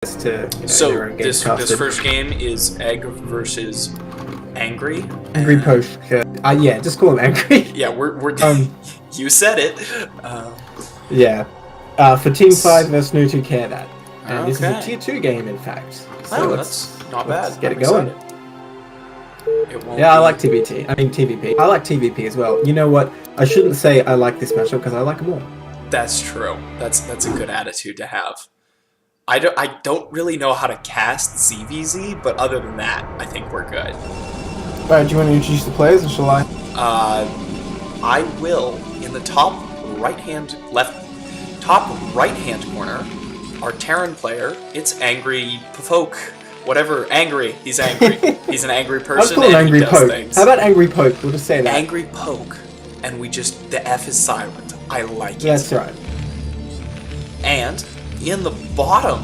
to so this first game is Egg versus Angry. Angrypofke. Yeah, just call him Angry. Yeah, we're you said it. Yeah. For Team 5 versus No2CareThat. And this is a tier 2 game, in fact. So that's not bad. Let's get it going. I like TVT. I mean TVP. I like TVP as well. You know what? I shouldn't say I like this matchup because I like them all. That's true. That's a good attitude to have. I don't really know how to cast ZVZ, but other than that, I think we're good. Alright, do you want to introduce the players, or shall I? I will. In the top right-hand corner, our Terran player, it's Angrypofke. Whatever, angry. He's angry. He's an angry person. Let's call him Angrypoke. How about Angrypoke? We'll just say that. Angrypoke. And the F is silent. I like it. That's right. And in the bottom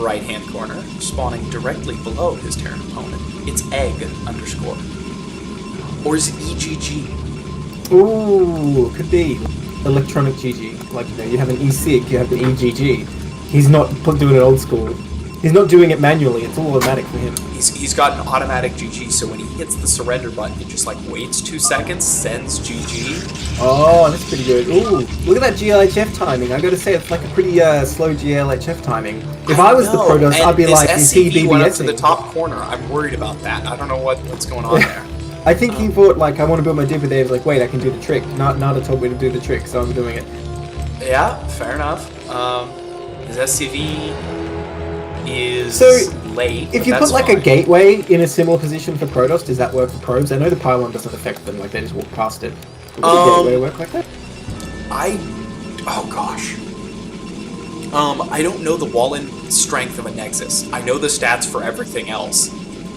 right-hand corner, spawning directly below his Terran opponent, it's Egg_. Or is it eGG? Ooh, could be. Electronic GG. Like, you have an eSig, you have an eGG. He's not doing it old school. He's not doing it manually, it's all automatic for him. He's got an automatic GG, so when he hits the surrender button, he just waits 2 seconds, sends GG. Oh, that's pretty good. Ooh, look at that GLHF timing. I gotta say, it's like a pretty slow GLHF timing. If I was the Protoss, I'd be like, is he BBSing? Went up to the top corner. I'm worried about that. I don't know what's going on there. I think he thought, I want to build my div, but they was like, wait, I can do the trick. Nada told me to do the trick, so I'm doing it. Yeah, fair enough. His SCV is late. If you put a gateway in a similar position for Protoss, does that work for probes? I know the pylon doesn't affect them, they just walk past it. Would a gateway work like that? Oh gosh. I don't know the wall-in strength of a Nexus. I know the stats for everything else,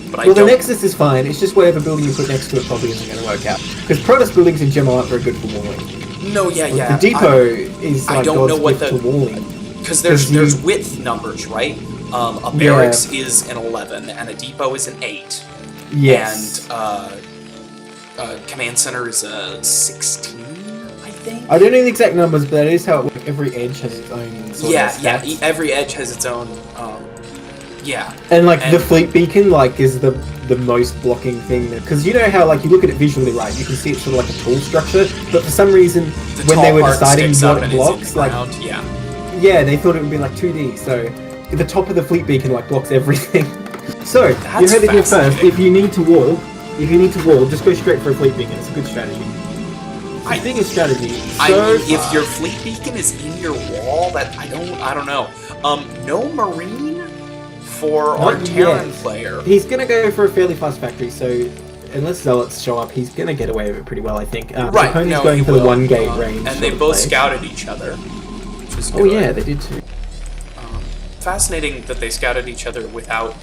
but I don't... the Nexus is fine, it's just whatever building you put next to it probably isn't going to work out. Because Protoss buildings in general aren't very good for walling. No, yeah. The depot is I don't know what to walling. Because there's width numbers, right? A barracks is an 11, and a depot is an 8. Yes. And command center is a 16, I think? I don't know the exact numbers, but that is how it works. Every edge has its own sort of stats. Yeah, every edge has its own, yeah. And the fleet beacon, is the most blocking thing. Because you know how, you look at it visually, right? You can see it's sort of like a tall structure, but for some reason, when they were deciding what it blocks, yeah, they thought it would be 2D, so the top of the fleet beacon blocks everything. So, you heard it here first, if you need to wall, just go straight for a fleet beacon, it's a good strategy. It's the biggest strategy. If your fleet beacon is in your wall, I don't know. No Marine for our Terran player. He's gonna go for a fairly fast factory, so unless Zealots show up, he's gonna get away with it pretty well, I think. Right, He's going for the 1 gate range. And they both scouted each other. Oh yeah, they did too. Fascinating that they scouted each other without,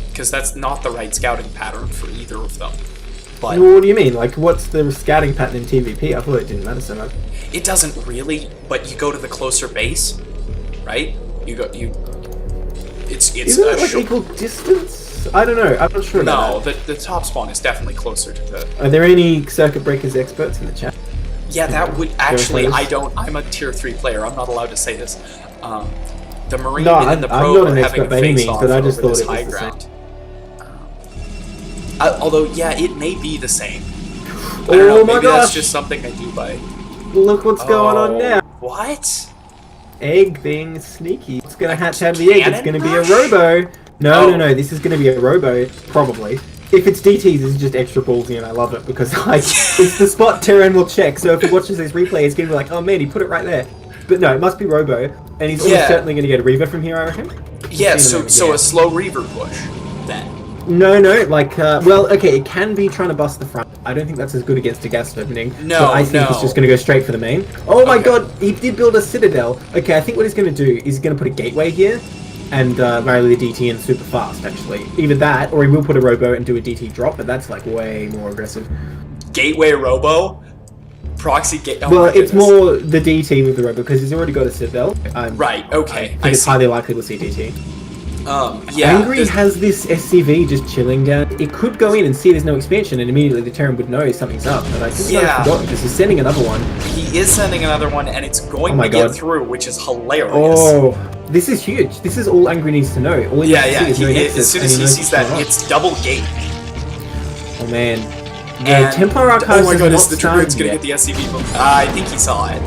because that's not the right scouting pattern for either of them. But what do you mean? What's the scouting pattern in TVP? I thought it didn't matter so much. It doesn't really, but you go to the closer base, right? It's Isn't it equal distance? I don't know. I'm not sure. No, the top spawn is definitely closer to the. Are there any circuit breakers experts in the chat? Yeah, that would actually. I'm a tier 3 player. I'm not allowed to say this. The Marine and the Pro are having a face-off over this high ground. Although, yeah, it may be the same. I don't know, maybe that's just something I do by... Look what's going on now. What? Egg being sneaky. It's going to hatch out of the egg. It's going to be a robo. No, this is going to be a robo, probably. If it's DTs, it's just extra ballsy, and I love it, because it's the spot Terran will check, so if he watches this replay, he's going to be like, oh man, he put it right there. But no, it must be Robo, and he's almost certainly going to get a Reaver from here, I reckon. Yeah, so a slow Reaver push, then. No, well, okay, it can be trying to bust the front. I don't think that's as good against a gas opening. No, I think he's just going to go straight for the main. Oh my god, he did build a Citadel. Okay, I think what he's going to do is he's going to put a gateway here, and rally the DT in super fast, actually. Either that, or he will put a Robo and do a DT drop, but that's way more aggressive. Gateway Robo? Proxy gate. Oh, well, it's more the DT with the Robo because he's already got a Citadel. Right. Okay. I think it's highly likely we'll see DT. Yeah. Angry has this SCV just chilling down. It could go in and see there's no expansion, and immediately the Terran would know something's up. But I think I've forgotten because he's sending another one. He is sending another one, and it's going to get through, which is hilarious. Oh. This is huge. This is all Angry needs to know. All he needs to see is no Nexus, as soon as he sees that, it's double gate. Oh man. And Templar Archives. Oh my god, is the Dragoon's gonna get the SCV book? I think he saw it.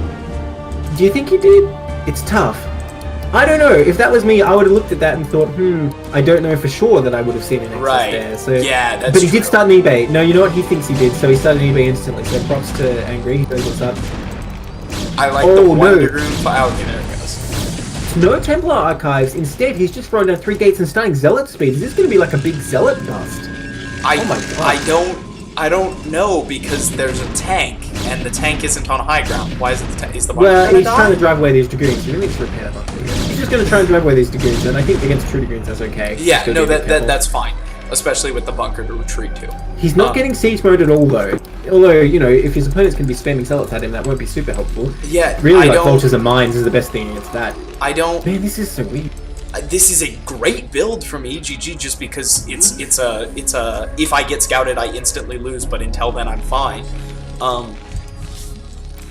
Do you think he did? It's tough. I don't know. If that was me, I would have looked at that and thought, I don't know for sure that I would have seen an Nexus there. So, yeah, that's But he did start an eBay. No, you know what? He thinks he did, so he started an eBay instantly. So props to Angry. He knows what's up. I like the one Dragoon. Oh, okay, there it goes. No Templar Archives. Instead, he's just thrown down 3 gates and starting Zealot speed. Is this going to be like a big Zealot bust? Oh my god. I don't know, because there's a tank, and the tank isn't on high ground. Why is it the tank? Is the bunker Well, he's trying to drive away these Dragoons. He really needs to repair that bunker. He's just going to try and drive away these Dragoons, and I think against true Dragoons that's okay. Yeah, no, that's fine. Especially with the bunker to retreat to. He's not getting siege mode at all, though. Although, you know, if his opponents can be spamming Zealots at him, that won't be super helpful. Yeah, really, like Vultures and Mines is the best thing against that. I don't... Man, this is so weird. This is a great build from eGG just because it's a if I get scouted I instantly lose, but until then I'm fine.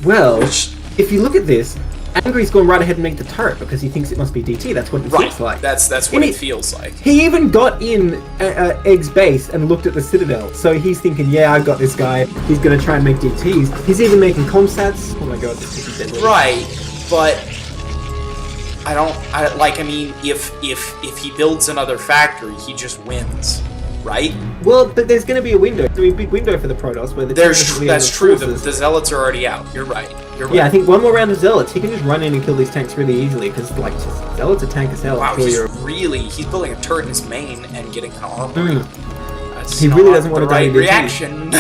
Well, if you look at this, Angry's gone right ahead and made the turret because he thinks it must be DT. That's what it looks like. That's what it feels like. He even got in Egg's base and looked at the Citadel. So he's thinking, yeah, I got this guy. He's going to try and make DTs. He's even making comsats. Oh my god, this is deadly. Right, but I mean, if he builds another factory, he just wins, right? Well, but there's going to be a window. There's going to be a big window for the Protoss where that's true. The Zealots are already out. You're right. Yeah, I think one more round of Zealots, he can just run in and kill these tanks really easily because, like, Zealots are tank as hell. Wow, he's building a turret in his main and getting an armory. He really doesn't want to die in DT. Reaction.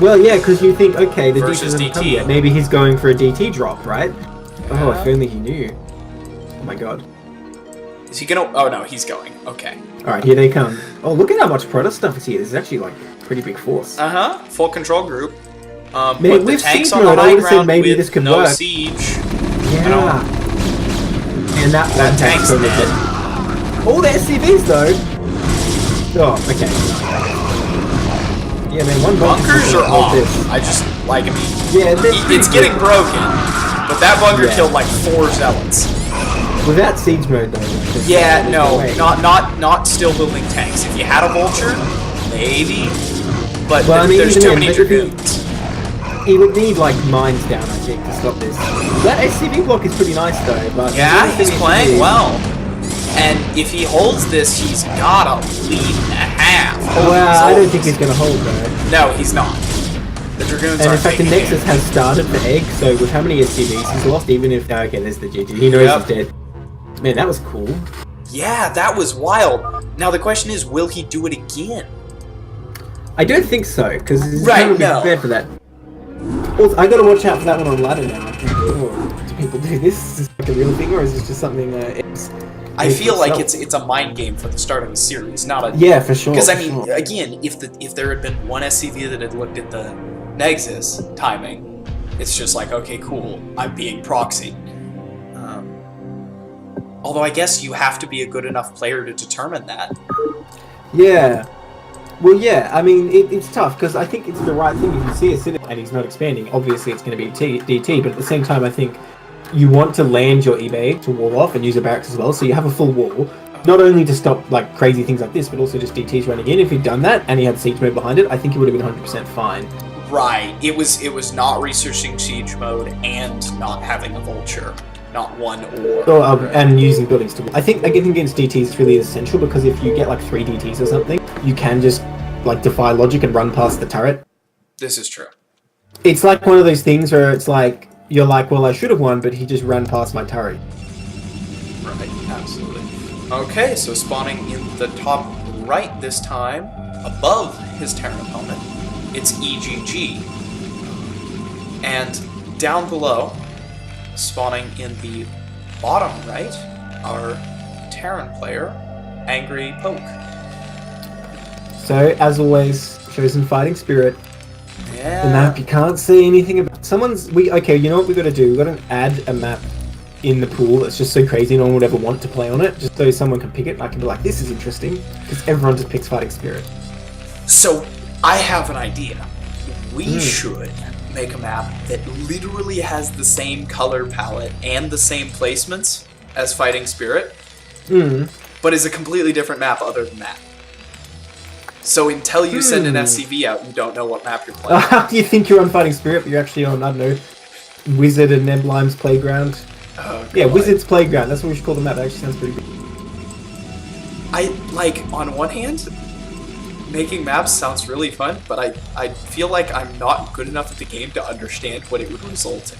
Well, yeah, because you think, okay, the DT Versus doesn't come DT. yet. Maybe he's going for a DT drop, right? Oh, if only he knew. Oh my god. Is he gonna... Oh no, he's going. Okay. Alright, here they come. Oh, look at how much Protoss stuff is here. This is actually, like, a pretty big force. Full control group. Man, put with the tanks siege on mode, the I high would have said ground maybe with this could no work. siege. Yeah. And that tank's dead. All the SCVs, though. Oh, okay. Yeah, man, one bunkers are off. I just, like, I mean, it's getting broken. But that bunker killed like 4 Zealots. Without siege mode, though. Yeah, no, not still building tanks. If you had a Vulture, maybe. But there's too many Dragoons. He would need, like, mines down, I think, to stop this. That SCV block is pretty nice, though. But yeah, he's playing well. And if he holds this, he's got a lead and a half. Well, I don't think he's going to hold, though. No, he's not. The Dragoons and in fact, the Nexus has started the Egg, so with how many SCVs he's lost, even if... Okay, there's the GG. He knows he's dead. Man, that was cool. Yeah, that was wild. Now, the question is, will he do it again? I don't think so, because he's kind of prepared for that. Also, I gotta watch out for that one on ladder now. Do people do this? Is this like a real thing, or is this just something I feel like it's a mind game for the start of the series, not a... Yeah, for sure. Because, I mean, again, if there had been one SCV that had looked at the Nexus timing, it's just like, okay, cool, I'm being proxied. Although I guess you have to be a good enough player to determine that. Yeah. Well, yeah, I mean, it's tough, because I think it's the right thing. If you see a Citadel and he's not expanding, obviously it's going to be DT, but at the same time, I think you want to land your eBay to wall off and use a barracks as well, so you have a full wall. Not only to stop, like, crazy things like this, but also just DTs running in. If he'd done that, and he had siege mode behind it, I think he would have been 100% fine. Right. It was not researching siege mode and not having a Vulture. Not one or... and using buildings to... I think against DTs is really essential, because if you get like 3 DTs or something, you can just like defy logic and run past the turret. This is true. It's like one of those things where it's like, you're like, well, I should have won, but he just ran past my turret. Right, absolutely. Okay, so spawning in the top right this time, above his Terran opponent, it's eGG. And down below, spawning in the bottom right, our Terran player, Angrypofke. So, as always, chosen fighting spirit. Yeah. The map, you can't see anything about... Okay, you know what we got to do? We got to add a map in the pool that's just so crazy no one would ever want to play on it, just so someone can pick it and I can be like, this is interesting, because everyone just picks fighting spirit. So, I have an idea. We should make a map that literally has the same color palette and the same placements, as Fighting Spirit, but is a completely different map other than that. So until you send an SCV out, you don't know what map you're playing. You think you're on Fighting Spirit, but you're actually on, I don't know, Wizard and Neblime's Playground. Oh, yeah, Wizard's Playground. That's what we should call the map. That actually sounds pretty good. On one hand, making maps sounds really fun, but I feel like I'm not good enough at the game to understand what it would result in.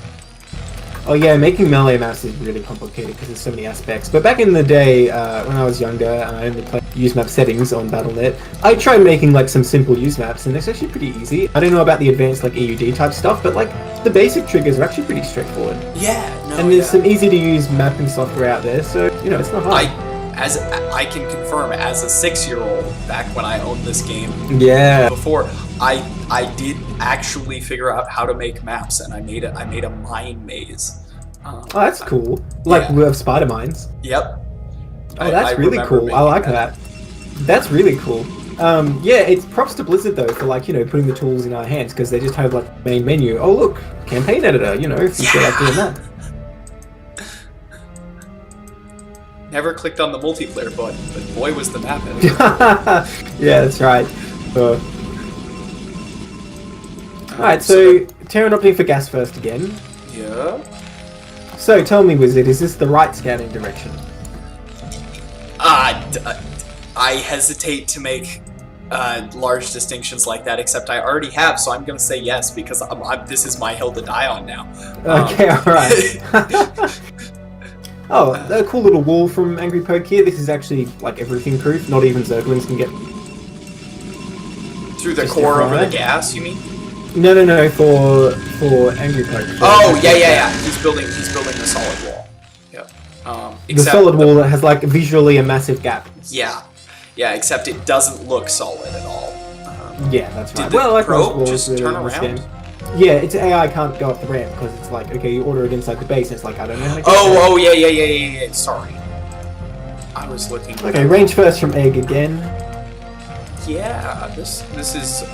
Oh yeah, making melee maps is really complicated because there's so many aspects. But back in the day, when I was younger and I only played use map settings on Battle.net, I tried making like some simple use maps, and it's actually pretty easy. I don't know about the advanced like EUD type stuff, but like the basic triggers are actually pretty straightforward. Yeah, no, and there's some easy to use mapping software out there, so you know it's not hard. I can confirm, as a 6-year-old, back when I owned this game, before I did actually figure out how to make maps, and I made a mine maze. Oh, that's cool. Like we have spider mines. Yep. Oh, that's really cool. I like that. That's really cool. Yeah, it's props to Blizzard though for like, you know, putting the tools in our hands because they just have like main menu. Oh look, campaign editor. You know, if you feel like doing that. Never clicked on the multiplayer button, but boy was the map editor. Yeah, that's right. Alright, so Terran opting for gas first again. Yeah. So tell me, Wizard, is this the right scouting direction? I hesitate to make large distinctions like that, except I already have, so I'm going to say yes, because this is my hill to die on now. Okay, alright. Oh, a cool little wall from Angrypofke here. This is actually like everything proof. Not even Zerglings can get through the core over the gas. You mean? No, for Angrypofke. Oh yeah. He's building the solid wall. Yeah. The solid wall that has like visually a massive gap. Yeah. Except it doesn't look solid at all. Yeah, that's right. Did the probe just turn around? Yeah, its AI can't go up the ramp because it's like, okay, you order it inside the base, and it's like, I don't know how to get there. Yeah. Sorry. I was looking. Okay, range first from Egg again. Yeah, this is,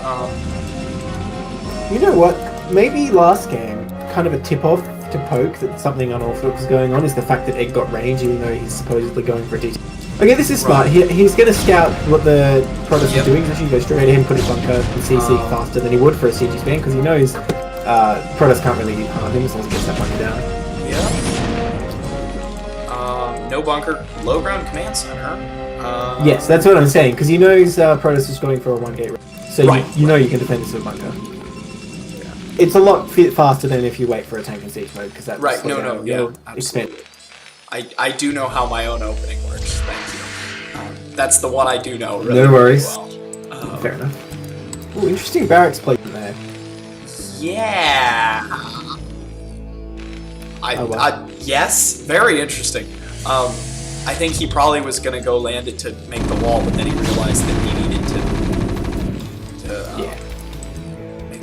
You know what? Maybe last game, kind of a tip-off to Poke that something unorthodox is going on is the fact that Egg got range, even though he's supposedly going for a DT. Okay, this is smart. He's going to scout what the Protoss is doing. He's actually go straight at him, put his bunker, and CC faster than he would for a CG span, because he knows Protoss can't really harm him as long as he gets that bunker down. Yeah. No bunker, low ground command center. Yes, that's what I'm saying, because he knows Protoss is going for a 1 gate range. So you know you can defend this with a bunker. Yeah. It's a lot faster than if you wait for a tank and siege mode, because that's absolutely. I do know how my own opening works. Thank you. That's the one I do know. Really, no worries. Really well. Fair enough. Ooh, interesting barracks placement there. Yeah. Yes, very interesting. I think he probably was going to go land it to make the wall, but then he realized that he needed to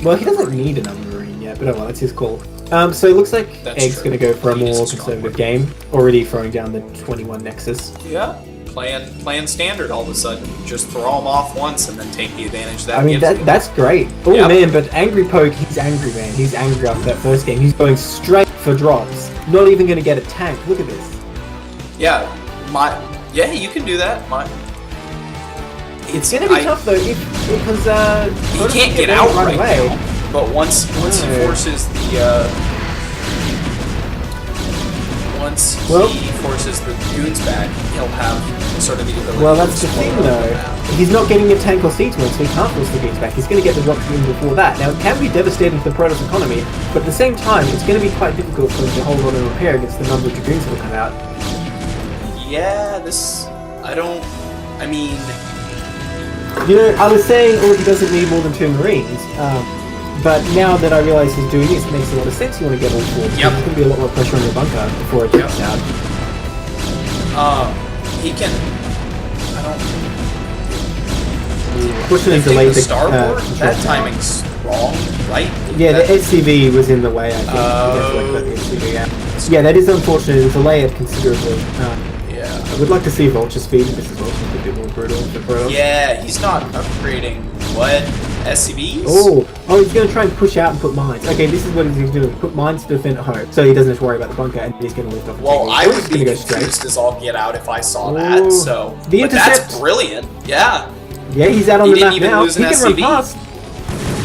well, he doesn't need another marine yet, but oh well, that's his call. So it looks like Egg's going to go for a more conservative game, already throwing down the 21 Nexus. Yeah, playing standard all of a sudden. Just throw them off once and then take the advantage that I mean, that's great. Oh man, but Angrypofke, he's angry, man. He's angry after that first game. He's going straight for drops. Not even going to get a tank. Look at this. Yeah, you can do that. It's going to be tough though, because he can't get out right away. But once he forces the goons back, he'll have sort of the ability. Well, that's the thing though. He's not getting a tank or siege mode, so he can't force the goons back. He's going to get the drops in before that. Now, it can be devastating for the Protoss economy, but at the same time, it's going to be quite difficult for him to hold on and repair against the number of dragoons that will come out. Yeah, You know, I was saying, he doesn't need more than 2 Marines. But now that I realise he's doing this, it makes a lot of sense. You want to get all 4. There's going to be a lot more pressure on your bunker before it gets out. He can. I don't. Pushing and delayed the starboard. That timing's wrong, right? Yeah, the SCV was in the way. I think. Yeah, that is unfortunate. It's delayed considerably. I would like to see Vulture speed. This is also a bit more brutal for Protoss. Yeah, he's not upgrading What? SCVs? Oh, he's going to try and push out and put mines. Okay, this is what he's going to do. Put mines to defend at home, so he doesn't have to worry about the bunker, and he's going to lift off. Well, I would be confused as all get out if I saw that, so... The intercept. That's brilliant, yeah. Yeah, he's out on the map now. He can run past.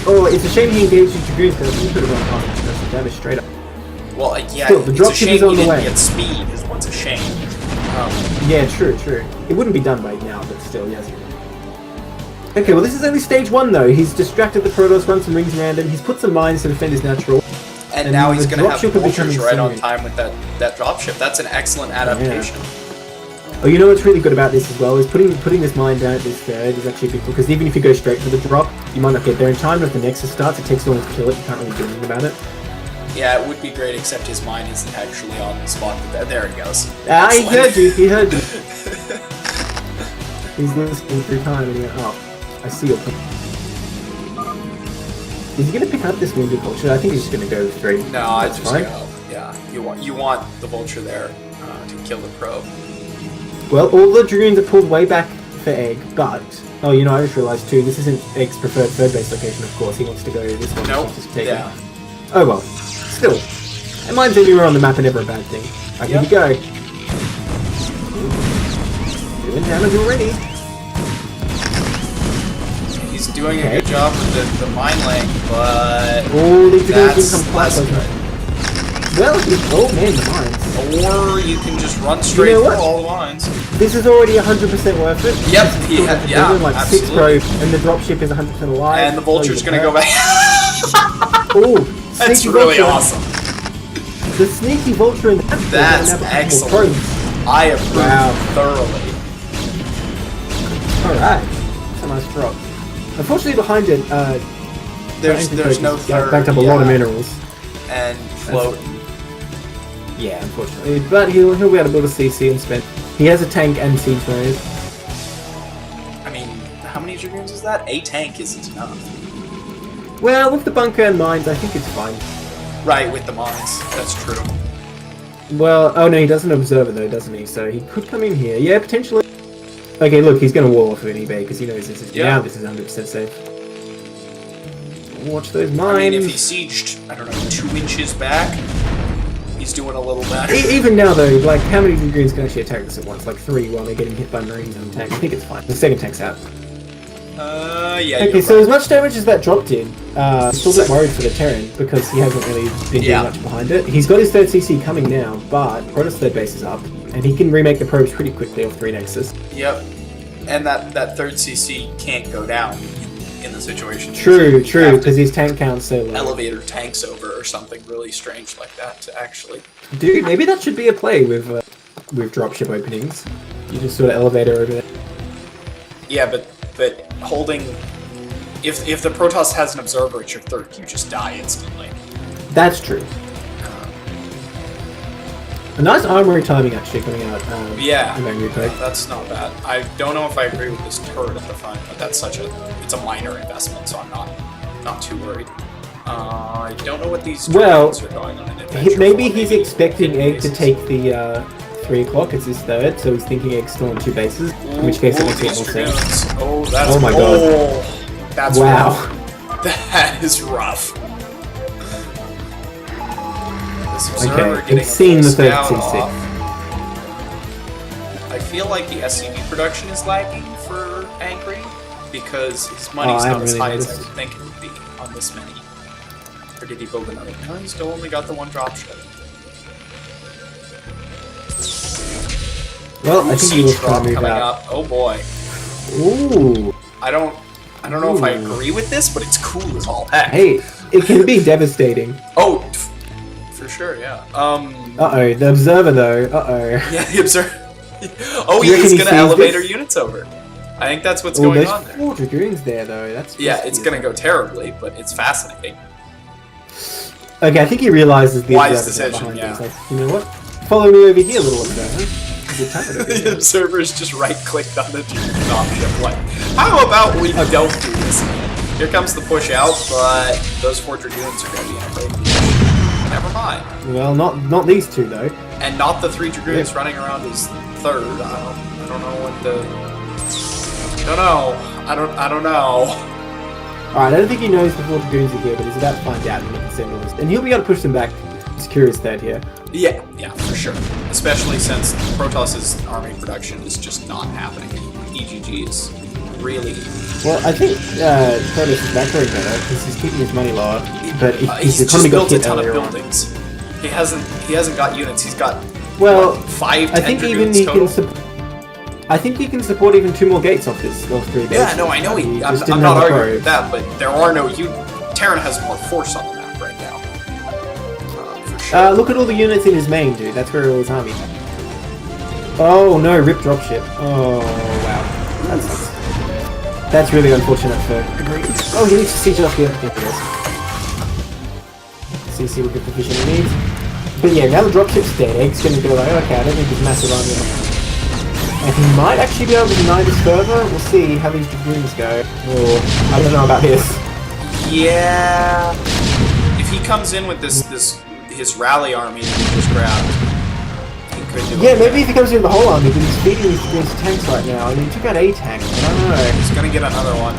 Oh, it's a shame he engaged his Dragoons, because he could have run past and the damage straight up. Well, yeah, still, the dropship is on the way. Get speed is what's a shame. Yeah, true. It wouldn't be done by now, but still, yes. Okay, well this is only stage 1 though. He's distracted the Protoss, run some rings around him, he's put some mines to defend his natural. And now he's going to have vultures right on time with that dropship. That's an excellent adaptation. Oh, you know what's really good about this as well is putting this mine down at this third is actually good, because even if you go straight for the drop, you might not get there in time, but if the Nexus starts, it takes long to kill it, you can't really do anything about it. Yeah, it would be great, except his mine isn't actually on the spot. There he goes. Ah, he heard you. He's listening through time and he went, oh, I see your point. Is he going to pick up this wounded vulture? I think he's just going to go straight. No, I just go. Yeah, you want the vulture there to kill the probe. Well, all the Dragoons are pulled way back for Egg, but... Oh, you know, I just realised too, this isn't Egg's preferred third base location, of course. He wants to go this one. Nope. Just take it. Oh well. Still. And mine's anywhere on the map are never a bad thing. Right, here we go. Doing damage already. He's doing a good job with the mine laying, but... Oh, these Dragoons can come less good. Well, oh man, the mines. Or you can just run straight through all the mines. This is already 100% worth it. Yep, yeah, like absolutely. 6 probes, and the dropship is 100% alive. And the vulture's gonna go back. Oh, that's really awesome. The sneaky vulture in the That's excellent. I approve thoroughly. Alright, that's a nice drop. Unfortunately, behind it, there's no third. Backed up a lot of minerals and float. Yeah, unfortunately, but he'll be able to build a CC and spend. He has a tank and siege mode. I mean, how many Dragoons is that? A tank isn't enough. Well, with the bunker and mines, I think it's fine. Right, with the mines. That's true. Well, oh no, he doesn't observe it though, doesn't he? So he could come in here. Yeah, potentially. Okay, look, he's going to wall off an eBay because he knows this is now. This is 100% safe. Watch those mines. I mean, if he sieged, I don't know, 2 inches back, he's doing a little better. Even now though, like, how many Dragoons can actually attack this at once? Like 3 while they're getting hit by Marines and tanks. I think it's fine. The second tank's out. Yeah. Okay, so as much damage as that drop did, I'm still a bit worried for the Terran because he hasn't really been doing much behind it. He's got his third CC coming now, but Protoss third base is up, and he can remake the probes pretty quickly off 3 Nexus. Yep, and that third CC can't go down in the situation. True, because his tank count's so low. Elevator tanks over or something really strange like that to actually. Dude, maybe that should be a play with dropship openings. You just sort of elevator over there. Yeah, but holding, if the Protoss has an observer at your third, you just die instantly. That's true. A nice armory timing actually coming out. That's not bad. I don't know if I agree with this turret at the front, but that's it's a minor investment, so I'm not too worried. I don't know what these turrets are going on in adventure. Maybe he's expecting Egg to take the 3 o'clock, it's his third, so he's thinking Egg's still on 2 bases, in which case it makes a lot more sense. Oh my god. That's rough. That is rough. Okay, I've seen the third CC. I feel like the SCV production is lagging for Angry, because his money's not as high as I would think it would be on this many. Or did he build another? No, he still only got the 1 dropship. Well, I think he was trying to move out. Oh boy. Ooh. I don't know if I agree with this, but it's cool as all heck. Hey, it can be devastating. Oh, for sure, yeah. Uh-oh, the observer though. Uh-oh. Yeah, the observer. Oh, he's gonna elevator units over. I think that's what's going on there. 4 Dragoons there though. That's it's gonna go terribly, but it's fascinating. Okay, I think he realizes the wise decision. Yeah. Like, you know what? Follow me over here, little observer. The observer's just right-clicked on the dropship. Like, how about we don't do this? Here comes the push out, but those 4 Dragoons are gonna be in a great position. Never mind. Well, not these 2 though. And not the 3 Dragoons running around his third. I don't know what the. I don't know. Alright, I don't think he knows before the goons are here, but he's about to find out and send all this. And he'll be able to push them back. Just curious that here. Yeah, for sure. Especially since Protos's army production is just not happening. eGG is really... Well, I think Protoss is macroing better because he's keeping his money lower. But he's his just economy built got a ton of hit buildings. He hasn't got units. He's got 5, 10 I think even he total. I think he can support even 2 more gates off this, those 3 bases. Yeah, no, I know. I'm not arguing with that, but there are no... Terran has more force on the map right now. For sure. Look at all the units in his main, dude. That's where all his army. Oh no, rip dropship. Oh wow, that sucks. That's really unfortunate for. Oh, he needs to siege off the other thing. CC will get the vision he needs. But yeah, now the dropship's dead. Egg's gonna go like, okay, I don't need this massive army. And he might actually be able to deny this further. We'll see how these dragoons go. Oh, I don't know about this. Yeah. If he comes in with his rally army that he just grabbed, he could do it. Maybe if he comes in with the whole army, but he's feeding these tanks right now. I mean, he took out a tank. I don't know. He's gonna get another one.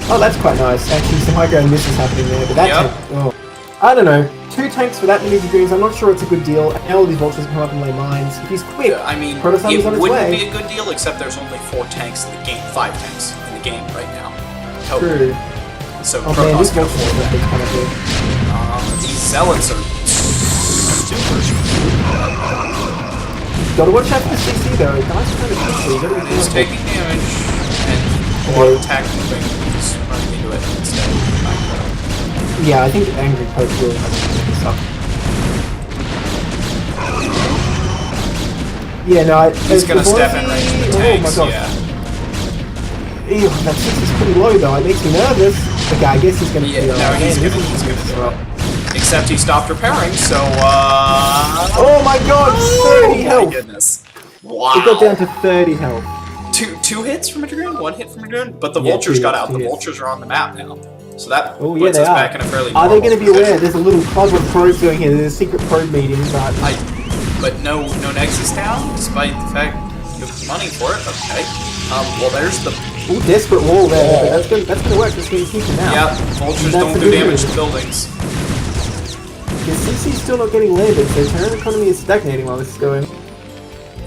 Oh, that's quite nice. Actually, some high-ground misses happening there, but that tank... Oh. I don't know. 2 tanks for that many dragoons, I'm not sure it's a good deal. Now all these vultures come up and lay mines. If he's quick, I mean, Protoss it on its wouldn't way. be a good deal, except there's only 4 tanks in the game. 5 tanks in the game right now. True. So oh man, this Protoss vulture is kind of good. these zealots are super. Gotta watch out for the CC though. Guys are kind of quickly. He's taking damage, and a lot of attack moving. He's running into it instead. Yeah, I think Angrypofke will have to pick this up. Yeah, no, he's gonna step in range of the tanks. Oh my gosh. Ew, that 6 is pretty low though. It makes me nervous. Okay, I guess he's gonna. Yeah, no, he's gonna do it. Except he stopped repairing, so oh my god, 30 health! Oh my goodness. Wow. It got down to 30 health. Two hits from a dragoon, 1 hit from a dragoon, but the vultures got out. The vultures are on the map now. So that puts us back in a fairly Are they going to be position. aware? There's a little club of probes going here. There's a secret probe meeting, but no Nexus down, despite the fact you have money for it. Okay. Well, there's the... Ooh, desperate wall there. But that's gonna work. That's gonna keep him out. Yeah, vultures don't do damage to buildings. The CC's still not getting landed, so Terran economy is stagnating while this is going.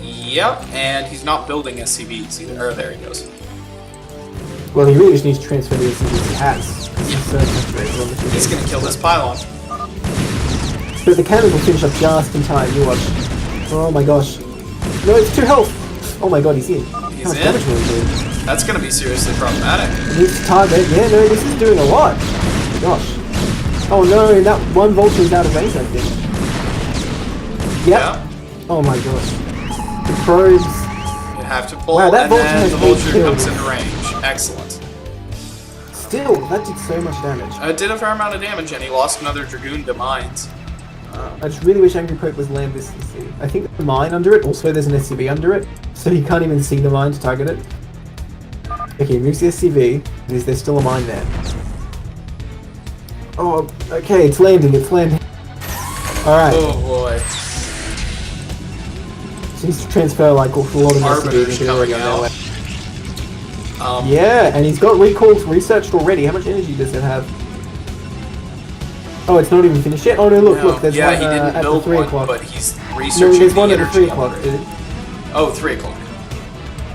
Yep, and he's not building SCVs either. Oh, there he goes. Well, he really just needs to transfer the SCVs he has. He's gonna kill this pylon. But the cannons will finish up just in time. You watch. Oh my gosh. No, it's 2 health. Oh my god, he's in. He's in? That's gonna be seriously problematic. Needs to target. Yeah, no, this is doing a lot. Oh my gosh. Oh no, and that one vulture is out of range, I think. Yep. Yeah. Oh my gosh. The probes. You have to pull, wow, that and vulture then has the vulture 8 comes kills. into range. Excellent. Still, that did so much damage. It did a fair amount of damage, and he lost another dragoon to mines. I just really wish Angrypofke was land this SCV. I think there's a mine under it, also there's an SCV under it, so you can't even see the mine to target it. Okay, moves the SCV, there's still a mine there. Oh, okay, it's landing, Alright. Oh boy. Seems to transfer like a lot of Arbiters coming out. Yeah, and he's got recalls researched already. How much energy does it have? Oh, it's not even finished yet? Oh no, look, there's one he didn't at build the 3 one, o'clock. but he's researching no, there's the one at the 3 energy o'clock, upgrade. Oh, 3 o'clock.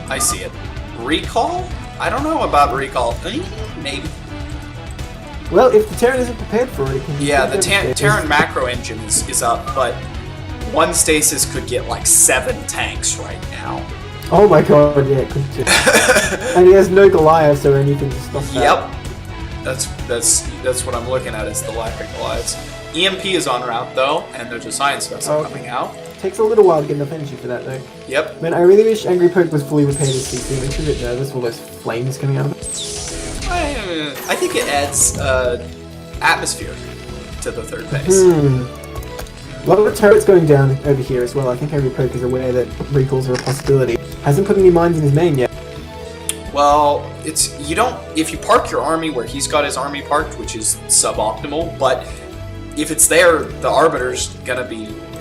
I see it. Recall? I don't know about recall. Maybe. Well, if the Terran isn't prepared for it, it can be... Yeah, the Terran macro engine is up, but one stasis could get like 7 tanks right now. Oh my god, yeah, it could too. And he has no Goliaths or anything to stop that. Yep. That's what I'm looking at, is the lack of Goliaths. EMP is en route though, and there's a science vessel coming out. Takes a little while to get enough energy for that though. Yep. Man, I really wish Angrypofke was fully repaired as CC. Makes me a bit nervous with all those flames coming out of it. I think it adds atmosphere to the third base. A lot of turrets going down over here as well. I think Angrypofke is aware that recalls are a possibility. Hasn't put any mines in his main yet. Well, if you park your army where he's got his army parked, which is suboptimal, but if it's there, the Arbiter's gonna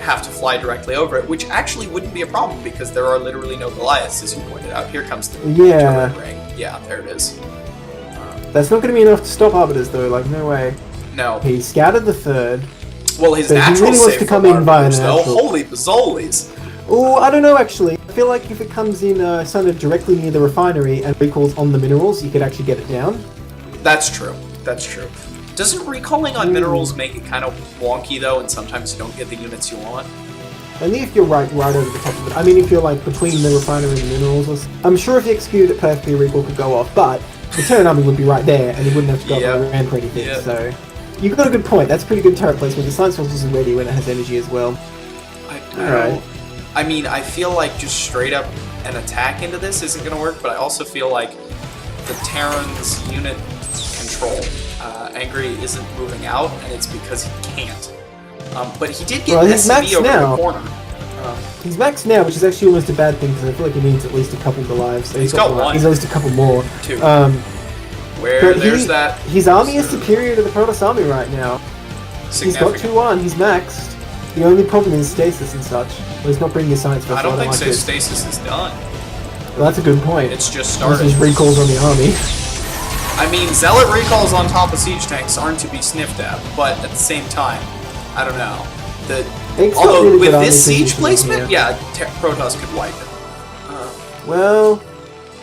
have to fly directly over it, which actually wouldn't be a problem because there are literally no Goliaths, as you pointed out. Here comes the turret ring. Yeah, there it is. That's not going to be enough to stop Arbiters, though. Like, no way. No. He scouted the 3rd. Well, his but natural he really wants to come in via natural. Oh, holy bazzolis. Oh, I don't know, actually. I feel like if it comes in kind of directly near the refinery and recalls on the minerals, you could actually get it down. That's true. That's true. Doesn't recalling on minerals make it kind of wonky, though, and sometimes you don't get the units you want? Only if you're right over the top of it. I mean, if you're, like, between the refinery and the minerals. I'm sure if you executed it perfectly, a recall could go off, but the Terran army would be right there, and he wouldn't have to go around for anything, so... You've got a good point. That's pretty good turret placement. The Science Forces is ready when it has energy as well. Alright. I mean, I feel like just straight up an attack into this isn't going to work, but I also feel like the Terran's unit control, Angry isn't moving out, and it's because he can't. But he did get an SCV over the corner. He's maxed now, which is actually almost a bad thing, because I feel like he needs at least a couple of lives. So he's got 1. He's at least a couple more. 2. There's that. His army is superior to the Protoss army right now. He's got 2-1, he's maxed. The only problem is stasis and such. Well, he's not bringing his science for. I don't think so. Stasis is done. Well, that's a good point. It's just started. There's recalls on the army. I mean, Zealot recalls on top of siege tanks aren't to be sniffed at, but at the same time, I don't know. Although really with this siege placement, yeah, Protoss could wipe it. Well,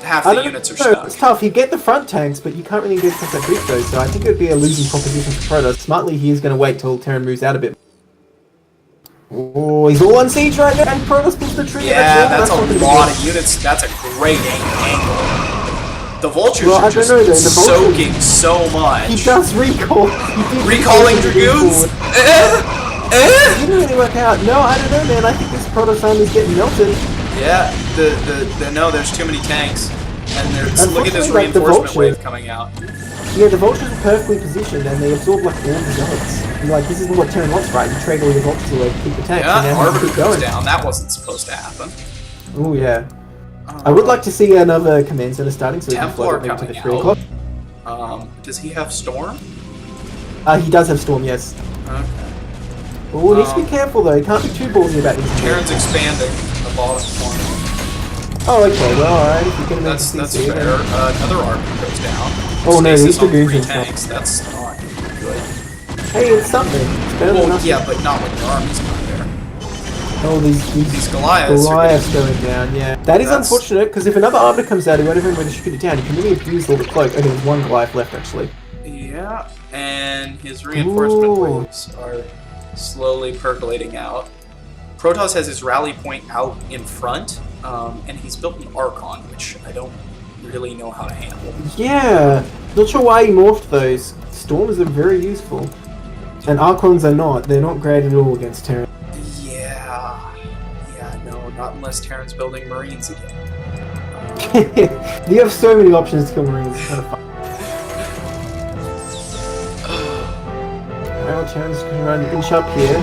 half the units are stuck. It's tough. You get the front tanks, but you can't really get that breach though. So I think it would be a losing proposition for Protoss. Smartly, he is going to wait till Terran moves out a bit. Oh, he's all on siege right now, and Protoss pulls the trigger. Yeah, that's a lot of units. That's a great angle. The Vultures are just soaking so much. He does recall. Recalling Dragoons? It didn't really work out. No, I don't know, man. I think this Protoss army is getting melted. Yeah, no, there's too many tanks. And look at this reinforcement wave coming out. Yeah, the Vultures are perfectly positioned, and they absorb like all the zealots. Like, this isn't what Terran wants, right? You trade all your Vultures away to keep the tanks. Yeah, Arbiter goes down. That wasn't supposed to happen. Oh yeah. I would like to see another command center starting, so we can float it to the 3 o'clock. Does he have Storm? He does have Storm, yes. Okay. Oh, needs to be careful though. He can't be too ballsy about these. Terran's expanding the bottom corner. Oh, okay. Well, alright. If you can make that's fair. Another Arbiter goes down. Oh no, these Dragoons are tanks. That's not good. Hey, it's something. It's better than nothing. Yeah, but not when your army's not there. Oh, these Goliaths going down, yeah. That is unfortunate, because if another Arbiter comes out, he won't have anywhere to shoot it down. He can really abuse all the cloak. Okay, there's 1 Goliath left, actually. Yeah, and his reinforcement waves are slowly percolating out. Protoss has his rally point out in front, and he's built an Archon, which I don't really know how to handle. Yeah, not sure why he morphed those. Storms are very useful. And Archons are not. They're not great at all against Terran. Yeah, no, not unless Terran's building Marines again. You have so many options to kill Marines, it's kind of fun. Well, Terran's going to run inch up here.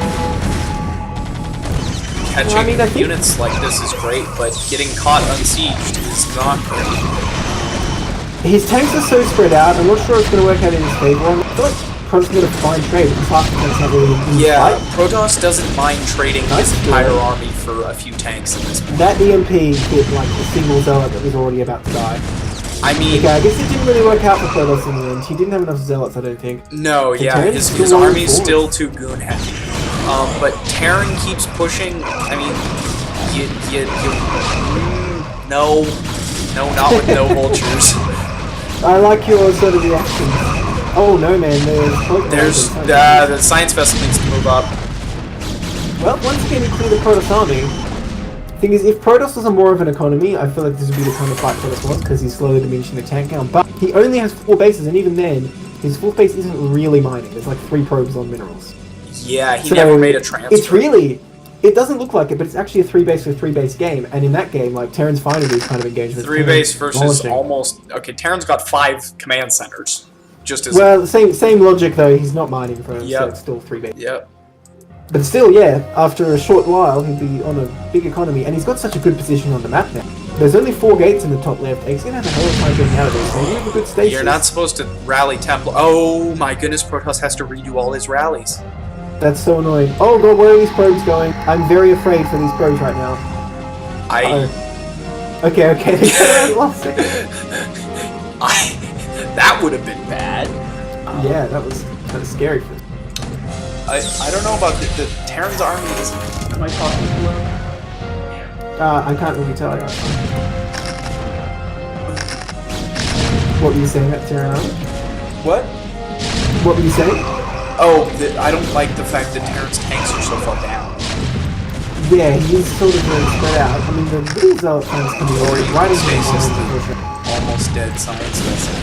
Catching units like this is great, but getting caught unsieged is not great. His tanks are so spread out, I'm not sure it's going to work out in his favor. I feel like Protoss going to find trade because half the tanks have really fight. Protoss doesn't mind trading his entire army for a few tanks at this point. That EMP hit like the single zealot that was already about to die. I mean... Okay, I guess it didn't really work out for Protoss in the end. He didn't have enough zealots, I don't think. No, yeah, his army's still too goon heavy. But Terran keeps pushing. I mean, no, not with no Vultures. I like your sort of reaction. Oh no, man! There's the science vessel needs to move up. Well, once again, you clear the Protoss army. Thing is, if Protoss was more of an economy, I feel like this would be the kind of fight Protoss was because he's slowly diminishing the tank count. But he only has 4 bases, and even then, his 4th base isn't really mining. There's like 3 probes on minerals. Yeah, he never made a transfer. It's really... It doesn't look like it, but it's actually a 3-base for 3-base game, and in that game, like, Terran's finding these kind of engagements. 3-base versus almost... Okay, Terran's got 5 command centers. Just as... Well, same logic, though. He's not mining for him, so it's still 3-base. Yep. But still, yeah, after a short while, he'll be on a big economy, and he's got such a good position on the map now. There's only 4 gates in the top left, and he's going to have a hell of a time getting out of this, so you have a good station. You're not supposed to rally Templar... Oh my goodness, Protoss has to redo all his rallies. That's so annoying. Oh god, where are these probes going? I'm very afraid for these probes right now. Okay. That would have been bad. Yeah, that was kind of scary. I don't know about the Terran's army is... Am I talking too loud? I can't really tell you. What were you saying at Terran army? What? What were you saying? Oh, I don't like the fact that Terran's tanks are so far down. Yeah, he's sort of really spread out. I mean, the little Zealot tanks can be right into the almost dead science lesson.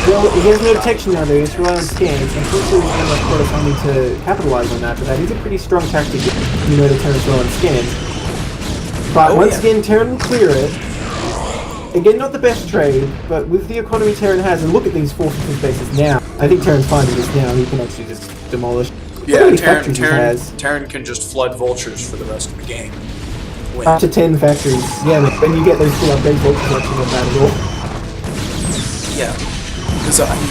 Well, he has no detection now, though. He has to rely on scans. Unfortunately, we don't have quite time to capitalize on that, but that is a pretty strong tactic. You know, the Terrans rely on scans. But once again, Terran will clear it. Again, not the best trade, but with the economy Terran has, and look at these 450 bases now. I think Terran's finding this now. He can actually just demolish. Yeah, Terran can just flood vultures for the rest of the game. Win. Up to 10 factories. Yeah, but when you get those full upgrade vultures, actually not bad at all. Yeah, because I mean,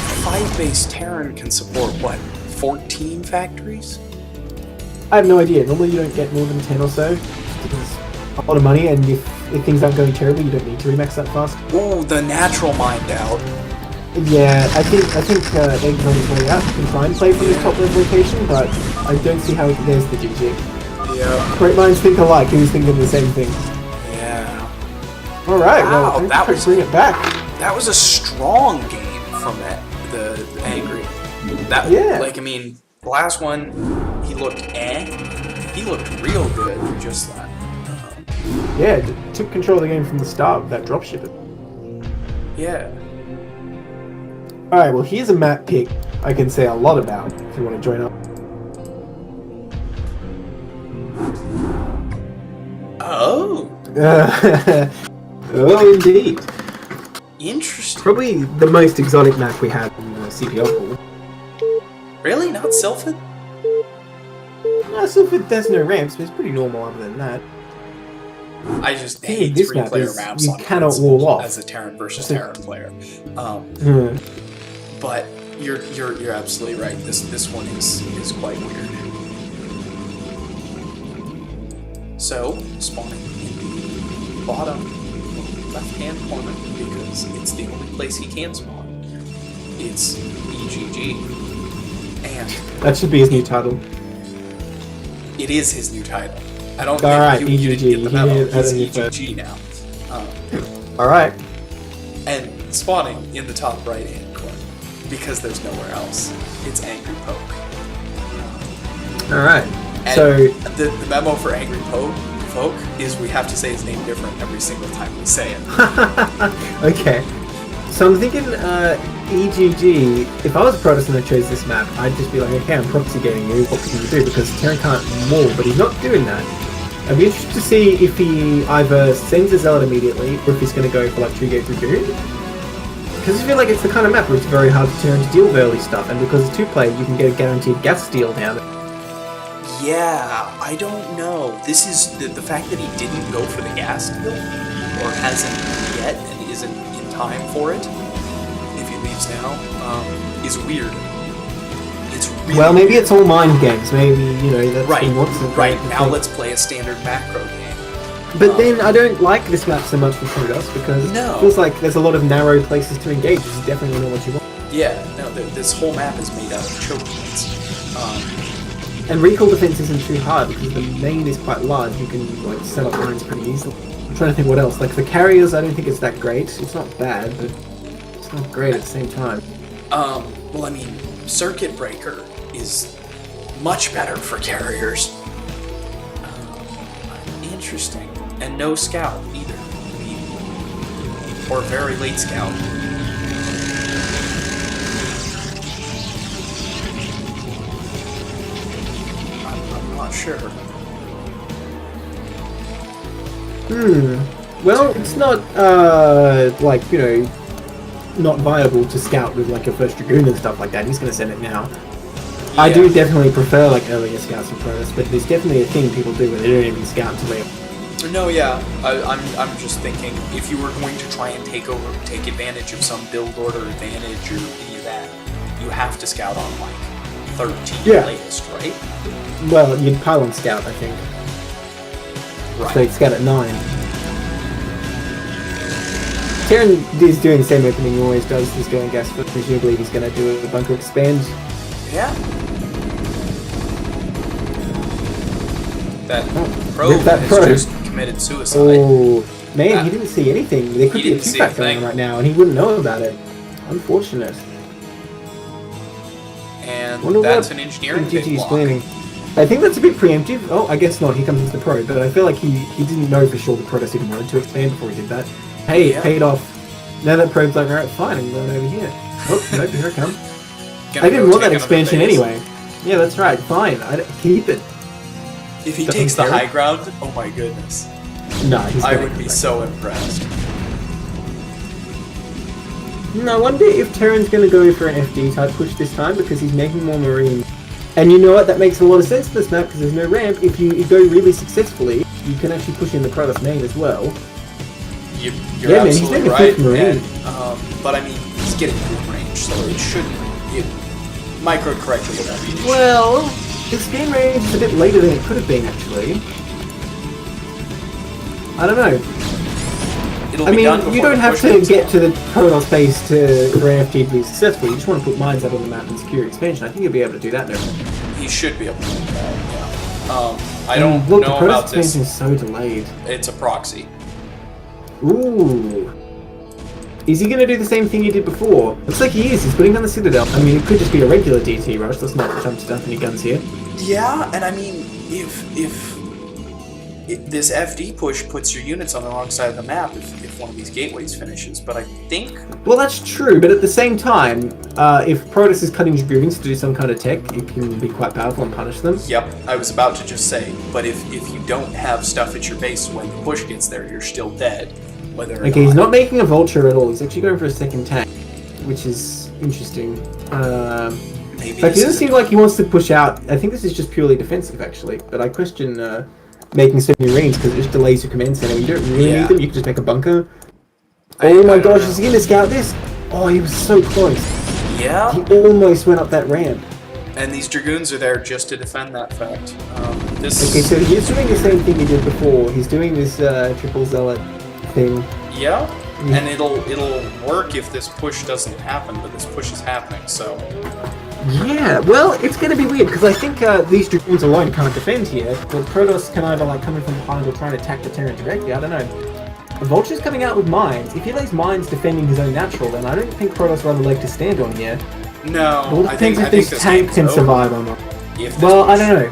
5-base Terran can support, what, 14 factories? I have no idea. Normally you don't get more than 10 or so. It's a lot of money, and if things aren't going terribly, you don't need to remax that fast. Ooh, the natural mind out. Yeah, I think Egg's on his way out. You can try and play from his top level location, but I don't see how there's the GG. Yeah. Great minds think alike. He was thinking the same thing. Yeah. Alright, wow, well, that was bring it back. That was a strong game from the Angry. Like, I mean, the last one, he looked He looked real good, just that. Yeah, took control of the game from the start with that dropship. Yeah. Alright, well, here's a map pick I can say a lot about if you want to join up. Oh. Oh, indeed. Interesting. Probably the most exotic map we have in the CPL pool. Really? Not Sylphid? No, Sylphid, there's no ramps, but it's pretty normal other than that. I just hate this three-player maps. You cannot wall off as a Terran versus Terran player. But you're absolutely right. This one is quite weird. So spawning in the bottom left-hand corner because it's the only place he can spawn. It's eGG, and that should be his new title. It is his new title. I don't think you didn't get the memo. He's eGG now. Alright. And spawning in the top right-hand corner, because there's nowhere else. It's Angrypofke. Alright. And so the memo for Angrypofke is we have to say his name different every single time we say it. Okay. So I'm thinking eGG, if I was a Protestant and I chose this map, I'd just be like, okay, I'm proxy gaming you, what can you do? Because Terran can't wall, but he's not doing that. I'd be interested to see if he either sends a Zealot immediately, or if he's going to go for like True Gate Dragoon. Because I feel like it's the kind of map where it's very hard for Terran to deal with early stuff, and because it's 2-player, you can get a guaranteed gas steal down. Yeah, I don't know. This is the fact that he didn't go for the gas deal, or hasn't yet, and isn't in time for it, if he leaves now, is weird. It's really well, maybe it's all mind games. Maybe, you know, that's right. What he wants to right, now let's play a standard macro game. But then I don't like this map so much for Protoss because it feels like there's a lot of narrow places to engage, which is definitely not what you want. Yeah, no, this whole map is made out of choke points. And recall defense isn't too hard because the main is quite large. You can like set up lines pretty easily. I'm trying to think what else. Like for carriers, I don't think it's that great. It's not bad, but it's not great at the same time. Well, I mean, Circuit Breaker is much better for carriers. Interesting. And no scout either. Or very late scout. I'm not sure. Well, it's not, like, you know, not viable to scout with, like, your first Dragoon and stuff like that. He's gonna send it now. Yeah. I do definitely prefer, like, earlier scouts and Protoss, but there's definitely a thing people do where they don't even scout until they... No, yeah. I'm just thinking, if you were going to try and take advantage of some build order advantage or any of that, you have to scout on, like, 13 latest, right? Well, you'd pylon scout, I think. Right. So you'd scout at 9. Terran is doing the same opening he always does. He's going gas, but presumably he's going to do a bunker expand. Yeah. That probe has just committed suicide. Oh, man, he didn't see anything. There could be a 2-pack going on right now, and he wouldn't know about it. Unfortunate. And that's an engineering big block. I think that's a bit preemptive. Oh, I guess not. Here comes the probe, but I feel like he didn't know for sure the Protoss even wanted to expand before he did that. Hey, it paid off. Now that probe's like, alright, fine, I'm going over here. Oh, nope, here I come. I didn't want that expansion anyway. Yeah, that's right, fine. Keep it. If he takes the high ground, oh my goodness. No, I would be so impressed. No, I wonder if Terran's going to go for an FD type push this time because he's making more Marines. And you know what, that makes a lot of sense for this map because there's no ramp. If you go really successfully, you can actually push in the Protoss main as well. You're absolutely right. And, but I mean, he's getting good range, so it shouldn't. Micro-corrected would not be an issue. Well, his game range is a bit later than it could have been, actually. I don't know. I mean, you don't have to get to the Protoss base for AFG to be successful. You just want to put mines out on the map and secure expansion. I think he'll be able to do that now. He should be able to do that, yeah. I don't know about this. Look, the Protoss expansion is so delayed. It's a proxy. Ooh. Is he going to do the same thing he did before? Looks like he is. He's putting down the Citadel. I mean, it could just be a regular DT rush. Let's not jump to any guns here. Yeah, and I mean, if this FD push puts your units on the wrong side of the map if one of these gateways finishes, but I think... Well, that's true, but at the same time, if Protoss is cutting Dragoons to do some kind of tech, it can be quite powerful and punish them. Yep, I was about to just say, but if you don't have stuff at your base when the push gets there, you're still dead. Okay, he's not making a Vulture at all, he's actually going for a second tank, which is interesting. Maybe but he doesn't seem like he wants to push out. I think this is just purely defensive, actually, but I question... making so many Marines because it just delays your command center. You don't really need them, you can just make a bunker. Oh my gosh, is he going to scout this? Oh, he was so close. Yeah. He almost went up that ramp. And these Dragoons are there just to defend that fact. Okay, so he's doing the same thing he did before. He's doing this triple zealot thing. Yeah, and it'll work if this push doesn't happen, but this push is happening, so... Yeah, well, it's going to be weird, because I think these Dragoons alone can't defend here, but Protoss can either come in from behind or try and attack the Terran directly, I don't know. The Vulture's coming out with mines. If he lays mines defending his own natural, then I don't think Protoss will have a leg to stand on here. No, well, it depends if this tank can survive or not. Well, I don't know.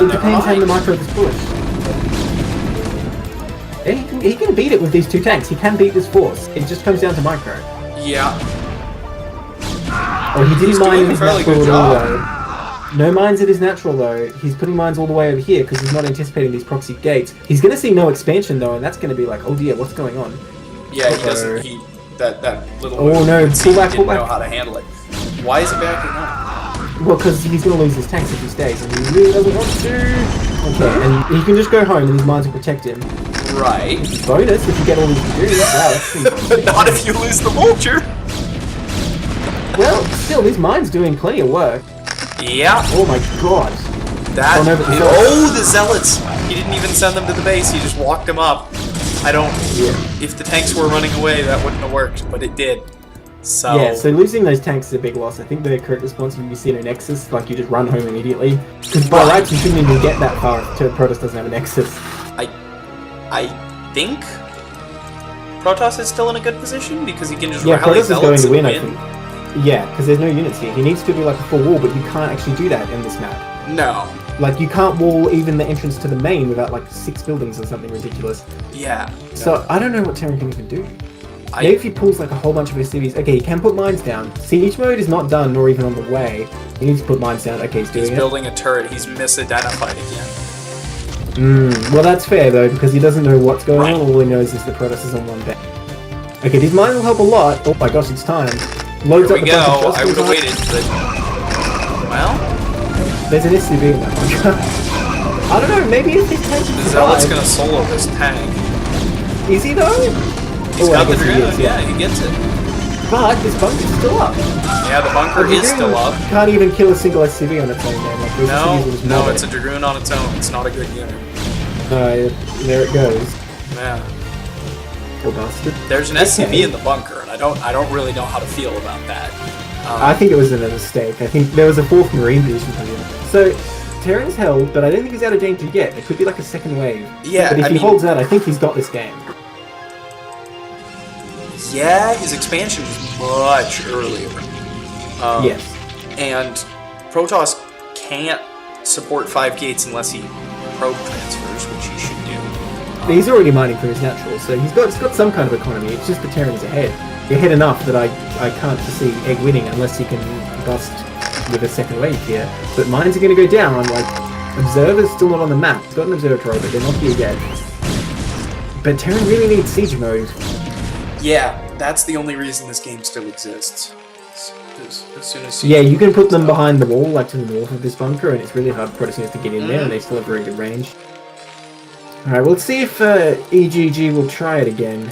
It depends how the micro is pushed. He can beat it with these two tanks. He can beat this force. It just comes down to micro. Yeah. Oh, he didn't mine his natural at all, though. No mines at his natural, though. He's putting mines all the way over here because he's not anticipating these proxy gates. He's going to see no expansion, though, and that's going to be like, oh dear, what's going on? Yeah, he doesn't. That little... Oh no, pull back, pull back. Didn't know how to handle it. Why is it backing up? Well, because he's going to lose his tanks if he stays, and he really doesn't want to. Okay, and he can just go home, and his mines will protect him. Right. Bonus if you get all these Dragoons. Wow, that's but not if you lose the Vulture. Well, still, his mine's doing plenty of work. Yeah. Oh my god. That. The Zealots. He didn't even send them to the base. He just walked them up. I don't. Yeah. If the tanks were running away, that wouldn't have worked, but it did. So. Yeah. So losing those tanks is a big loss. I think the correct response would be see a Nexus, like you just run home immediately. Because by rights, you shouldn't even get that far if Protoss doesn't have a Nexus. I think Protoss is still in a good position because he can just rally Protoss Zealots is going to win. I think. Yeah, because there's no units here. He needs to do like a full wall, but you can't actually do that in this map. No. Like, you can't wall even the entrance to the main without like 6 buildings or something ridiculous. Yeah. So, I don't know what Terran can even do. Maybe if he pulls like a whole bunch of his cities. Okay, he can put mines down. Siege mode is not done, nor even on the way. He needs to put mines down. Okay, he's doing it. He's building a turret. He's misidentified again. Well, that's fair though, because he doesn't know what's going on. All he knows is the Protoss is on one deck. Okay, these mines will help a lot. Oh my gosh, it's time. Loads Here we go. I would have waited, but... Well... There's an SCV in that bunker. I don't know, maybe if this tank The Zealot's gonna solo this tank. Is he though? He's got the Dragoon, yeah, he gets it. But this bunker's still up. Yeah, the bunker is still up. Can't even kill a single SCV on its own, man. Like, no, it's a Dragoon on its own. It's not a good unit. There it goes. Yeah. Or busted. There's an SCV in the bunker, and I don't really know how to feel about that. I think it was a mistake. I think there was a 4th Marine position for him. So, Terran's held, but I don't think he's out of danger yet. It could be like a second wave. Yeah, but if he holds out, I think he's got this game. Yeah, his expansion is much earlier. Yes. And Protoss can't support 5 gates unless he probe transfers, which he should do. He's already mining for his natural, so he's got some kind of economy. It's just the Terran's ahead. They're ahead enough that I can't foresee Egg winning unless he can bust with a second wave here. But mines are going to go down. Like, Observer's still not on the map. He's got an observatory, but they're not here yet. But Terran really needs siege mode. Yeah, that's the only reason this game still exists. As soon as yeah, you can put them behind the wall, like to the north of this bunker, and it's really hard for Protoss to get in there, and they still have very good range. Alright, well, let's see if eGG will try it again.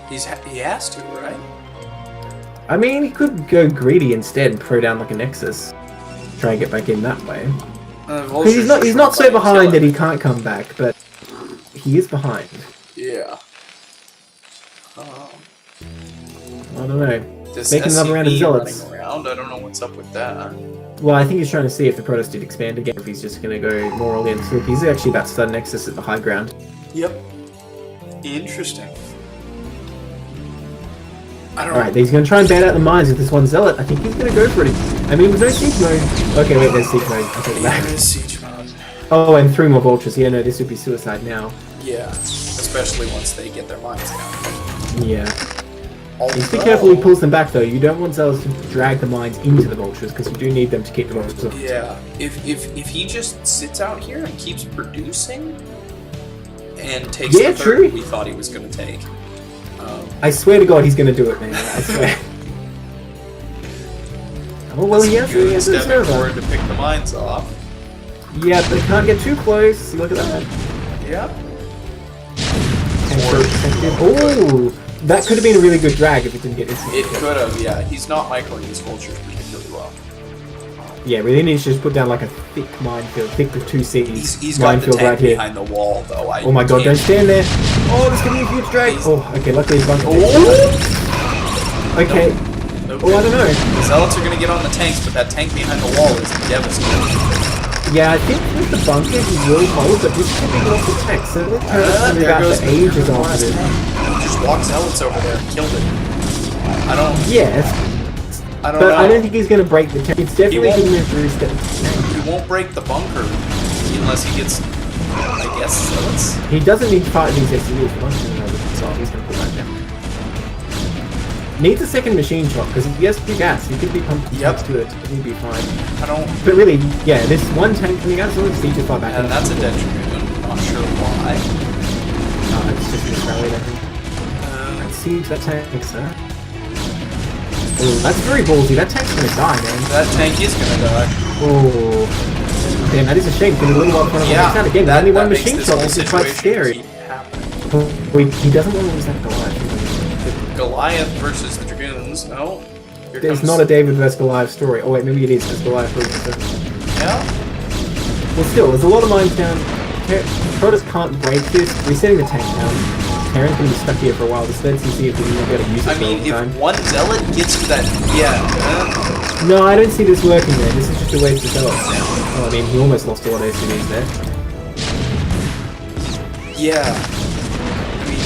He has to, right? I mean, he could go greedy instead and throw down like a Nexus. Try and get back in that way. Because he's not so behind that he can't come back, but he is behind. Yeah. I don't know. Make another round of Zealots. Around. I don't know what's up with that. Well, I think he's trying to see if the Protoss did expand again, if he's just going to go more all in. So he's actually about to start Nexus at the high ground. Yep. Interesting. I don't know. Alright, he's going to try and ban out the mines with this one Zealot. I think he's going to go for it. I mean, with no siege mode. Okay, wait, there's siege mode. I'll take it back. There is siege mode. Oh, and 3 more vultures. Yeah, no, this would be suicide now. Yeah, especially once they get their mines down. Yeah. Just be careful he pulls them back, though. You don't want Zealots to drag the mines into the vultures, because you do need them to keep the vultures off. Yeah, if he just sits out here and keeps producing, and takes the third we thought he was going to take. I swear to God he's going to do it, man. I swear. Oh, well, he has the server. To pick the mines off. Yeah, they can't get too close. Look at that. Yep. Oh! That could have been a really good drag if it didn't get instantly. It could have, yeah. He's not microing his vultures particularly well. Yeah, really needs to just put down like a thick minefield, thick with 2 Cs. He's got the tank right here. behind the wall, though. Oh my God! Don't stand there. Oh, this could be a huge drag. Oh, okay. Luckily, it's bunker. Oh! Okay. Nope. Oh, I don't know. The Zealots are gonna get on the tanks, but that tank behind the wall is devastating. Yeah, I think with the bunker he will hold, but he's keeping off the tanks. So let's there goes the ages after this. Just walk Zealots over there and killed it. I don't but know. I don't think he's going to break the tank. It's definitely going to move through his tank. He won't break the bunker unless he gets, I guess, Zealots. He doesn't need to fight these SCVs for bunker, so he's going to pull that down. Needs a second machine shot, because he has 2 gas. He could be pumped to it, but he'd be fine. But really, yeah, this one tank coming out is only siege far back. And that's a dead dragoon. Not sure why. It's just misrallied, I think. Let's siege that tank, sir. Oh, that's very ballsy. That tank's gonna die, man. That tank is gonna die. Oh. Damn, that is a shame. Can we little while front of him again? There's only one machine shot. This is quite scary. Wait, he doesn't want to lose that Goliath. Goliath versus the Dragoons. No. There's not a David vs. Goliath story. Oh wait, maybe it is because Goliath loses. Yeah? Well still, there's a lot of mines down. Protoss can't break this. Resetting the tank down. Terran's going to be stuck here for a while. Just let's see if we can be able to use it I mean, if one Zealot gets to that... Yeah. No, I don't see this working there. This is just a waste of Zealots now. Oh, I mean, he almost lost a lot of SCVs there. Yeah. I mean,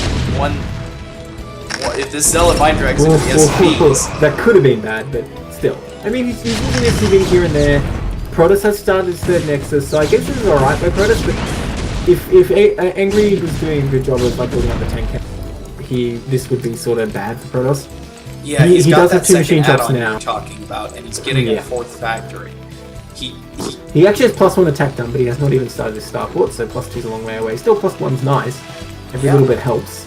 if this Zealot mind drags into the SCVs... That could have been bad, but still. I mean, he's losing SCV here and there. Protoss has started his 3rd Nexus, so I guess this is alright by Protoss, but if Angry was doing a good job of like building up the tank, this would be sort of bad for Protoss. Yeah, he does have 2 machine shops now. You're talking about, and he's getting a 4th factory. He actually has +1 attack done, but he has not even started his starport, so +2's a long way away. Still +1's nice. Every little bit helps.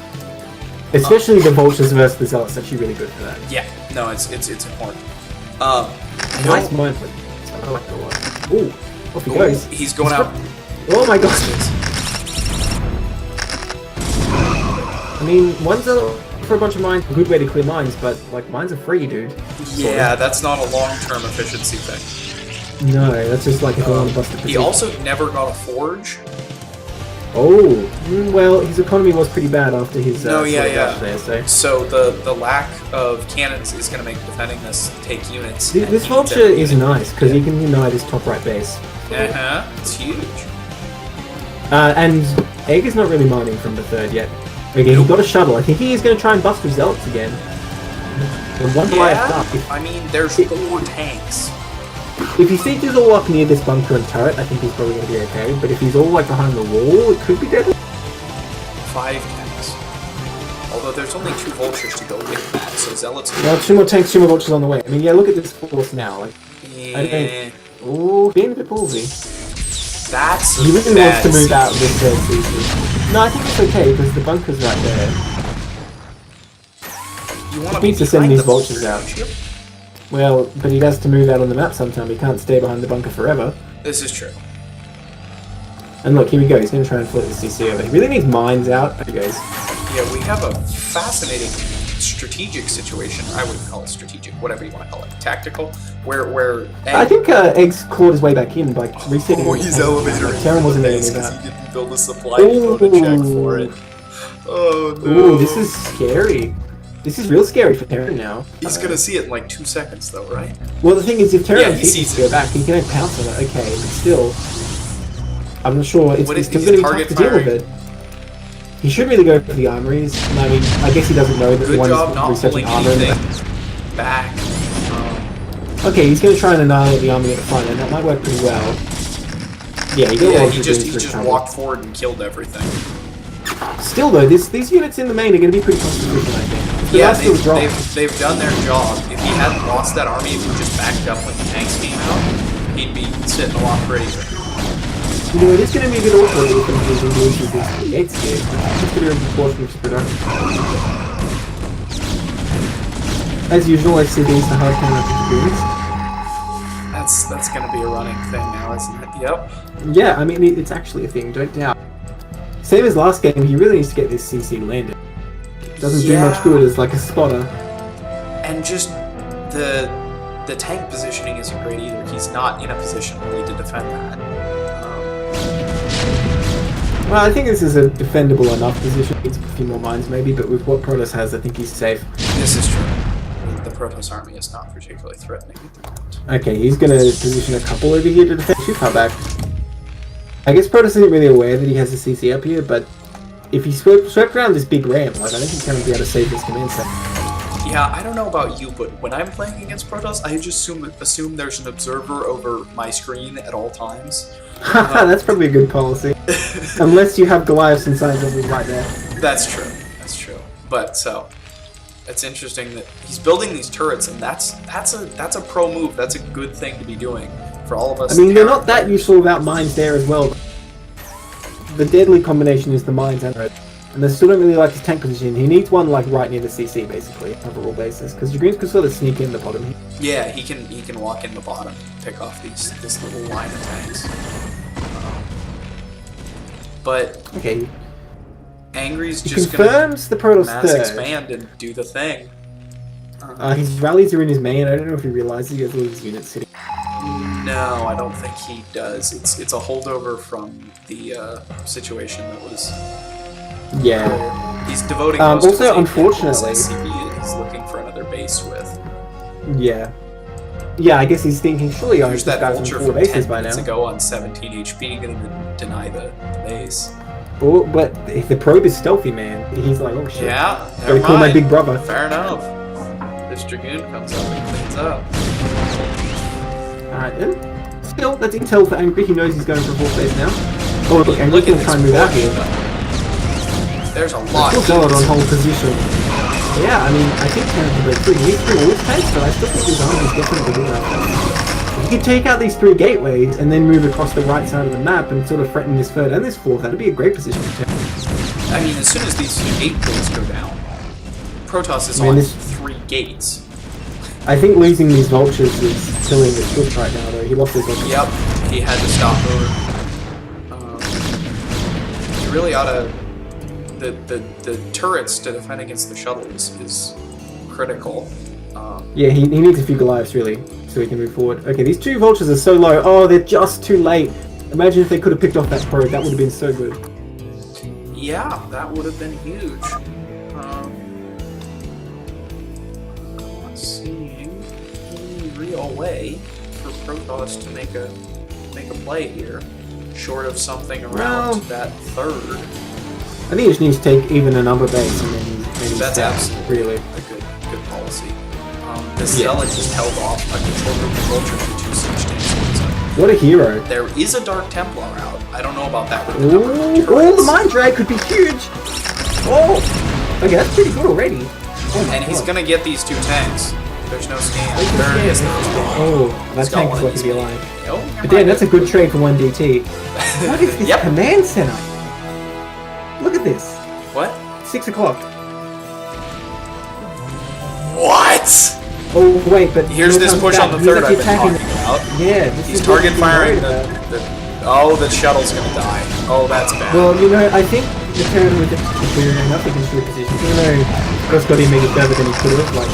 Especially the vultures versus the Zealots, actually really good for that. Yeah, no, it's important. Nice mindful. I like the one. Ooh, off he goes. He's going out. Oh my gosh. I mean, one's for a bunch of mines, a good way to clear mines, but like mines are free, dude. Yeah, that's not a long-term efficiency thing. No, that's just like if you want to bust the He also never got a forge. Oh, well, his economy was pretty bad after his there, so the lack of cannons is going to make defending this take units. This vulture is nice because he can deny this top right base. It's huge. And Egg is not really mining from the third yet. Okay, he got a shuttle. I think he is going to try and bust with Zealots again. And one up. I mean, there's 4 tanks. If he sieges all up near this bunker and turret, I think he's probably going to be okay. But if he's all like behind the wall, it could be deadly. 5 tanks. Although there's only 2 vultures to go with that, so Zealots. Well, 2 more tanks, 2 more vultures on the way. I mean, yeah, look at this force now. Like, ooh, being a bit ballsy. He really wants to move out with the CC. No, I think it's okay because the bunker's right there. You want to send these vultures out. Well, but he has to move out on the map sometime. He can't stay behind the bunker forever. This is true. And look, here we go. He's going to try and flip the CC over. He really needs mines out. Okay, guys. Yeah, we have a fascinating strategic situation. I wouldn't call it strategic, whatever you want to call it. Tactical, where I think Egg's clawed his way back in by resetting. He's elevator. Terran wasn't there because he didn't build a supply depot to check for it. Oh no! Ooh, this is scary. This is real scary for Terran now. He's gonna see it in like 2 seconds, though, right? Well, the thing is, if Terran sees to go back, he can pounce on it. Okay, but still, I'm not sure. It's still going to be tough to deal with it. He should really go for the armories. I mean, I guess he doesn't know that Good one job is not resetting pulling armor. anything back. Okay, he's going to try and annihilate the army at the front, and that might work pretty well. Yeah, he just walked forward and killed everything. Still though, these units in the main are going to be pretty constitutional, I think. They've done their job. If he hadn't lost that army, if he just backed up when the tanks came out, he'd be sitting a lot prettier. You know, it is going to be a bit awkward if he loses these gates here. It's just going to be a proportion of his production. As usual, I see these the hard counter experience. That's going to be a running thing now, isn't it? Yep. Yeah, I mean, it's actually a thing, don't doubt. Same as last game, he really needs to get this CC landed. Doesn't do much good as like a spotter. And just the tank positioning isn't great either. He's not in a position really to defend that. Well, I think this is a defendable enough position. Needs a few more mines maybe, but with what Protoss has, I think he's safe. This is true. The Protoss army is not particularly threatening at the moment. Okay, he's going to position a couple over here to defend. Too far back. I guess Protoss isn't really aware that he has a CC up here, but if he swept around this big ramp, like, I don't think he's going to be able to save this command center. Yeah, I don't know about you, but when I'm playing against Protoss, I just assume there's an observer over my screen at all times. That's probably a good policy. Unless you have Goliaths inside of it right there. That's true. That's true. But so it's interesting that he's building these turrets, and that's a pro move. That's a good thing to be doing for all of us. I mean, they're not that useful without mines there as well. The deadly combination is the mines and red. And they still don't really like his tank position. He needs one like right near the CC basically, overall basis, because Dragoons can sort of sneak in the bottom here. Yeah, he can walk in the bottom, pick off this little line of tanks. But okay, Angry's he just confirms the Protoss mass third. expand and do the thing. His rallies are in his main. I don't know if he realizes he has all these units sitting. No, I don't think he does. It's a holdover from the situation that was. Yeah. He's devoting most also, of his unfortunately, is looking for another base with. Yeah. Yeah, I guess he's thinking, surely I There's just that got vulture some from 10 bases by now. minutes ago on 17 HP, gonna deny the base. Oh, but if the probe is stealthy, man, he's like, oh shit. Yeah, gotta call my big brother. Fair enough. This Dragoon comes up and cleans up. Alright then. Still, that's intel for Angry. He knows he's going for 4th base now. Oh, look, Angry's gonna try and move out here. There's a lot. Still solid on hold position. Yeah, I mean, I think Terran can break through. He needs 3 wolf tanks, but I still think his army's definitely good enough. If he could take out these 3 gateways and then move across the right side of the map and sort of threaten this 3rd and this 4th, that'd be a great position for Terran. I mean, as soon as these gateways go down, Protoss is on 3 gates. I think losing these vultures is killing his foot right now, though. He lost his vultures. Yep, he had to stop over. He really ought to. The turrets to defend against the shuttles is critical. Yeah, he needs a few Goliaths, really, so he can move forward. Okay, these 2 vultures are so low. Oh, they're just too late. Imagine if they could have picked off that probe. That would have been so good. Yeah, that would have been huge. Not seeing any real way for Protoss to make a play here, short of something around that third. I think he just needs to take even a number base and then that's absolutely really a good policy. The Zealot just held off a control group of Vulture for 2 siege tanks. What a hero. There is a Dark Templar out. I don't know about that. Oh, the Mind Drag could be huge. Oh, okay, that's pretty good already. And he's going to get these 2 tanks. There's no scan. That tank is lucky to be alive. Oh, but damn, that's a good trade for 1 DT. What is this command center? Look at this. What? 6 o'clock. What? Oh wait, but here's this push on the third I've been talking about. Yeah, he's target firing the shuttle's gonna die. Oh, that's bad. Well, you know, I think the Terran with it clear enough against your position. Even though Chris got him maybe further than he could have, like,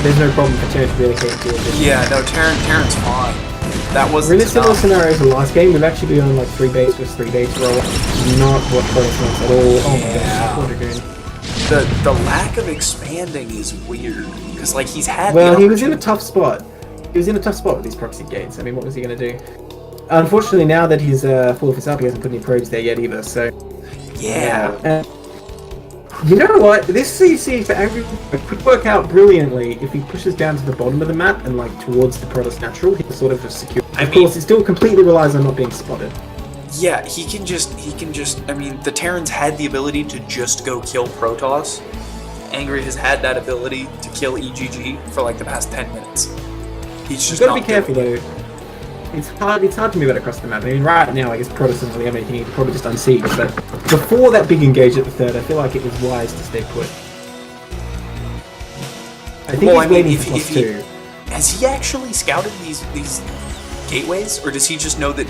there's no problem for Terran to really take it. Yeah, no, Terran's fine. That was. We're in a similar scenario as the last game. We've actually been on like 3 base versus 3 base roll. Not what Protoss wants at all. Oh my gosh, what a goon. The lack of expanding is weird because like he's had. Well, he was in a tough spot. He was in a tough spot with these proxy gates. I mean, what was he going to do? Unfortunately, now that he's full of his up, he hasn't put any probes there yet either. So yeah. You know what? This CC for Angrypofke could work out brilliantly if he pushes down to the bottom of the map and like towards the Protoss natural. He'll sort of just secure. Of course, it still completely relies on not being spotted. Yeah, he can just, I mean, the Terrans had the ability to just go kill Protoss. Angry has had that ability to kill eGG for like the past 10 minutes. He's just gotta be careful though. It's hard to move it across the map. I mean, right now, I guess Protoss doesn't really have anything. He could probably just unsiege. But before that big engage at the third, I feel like it was wise to stay put. I think he's waiting for +2. Has he actually scouted these gateways, or does he just know that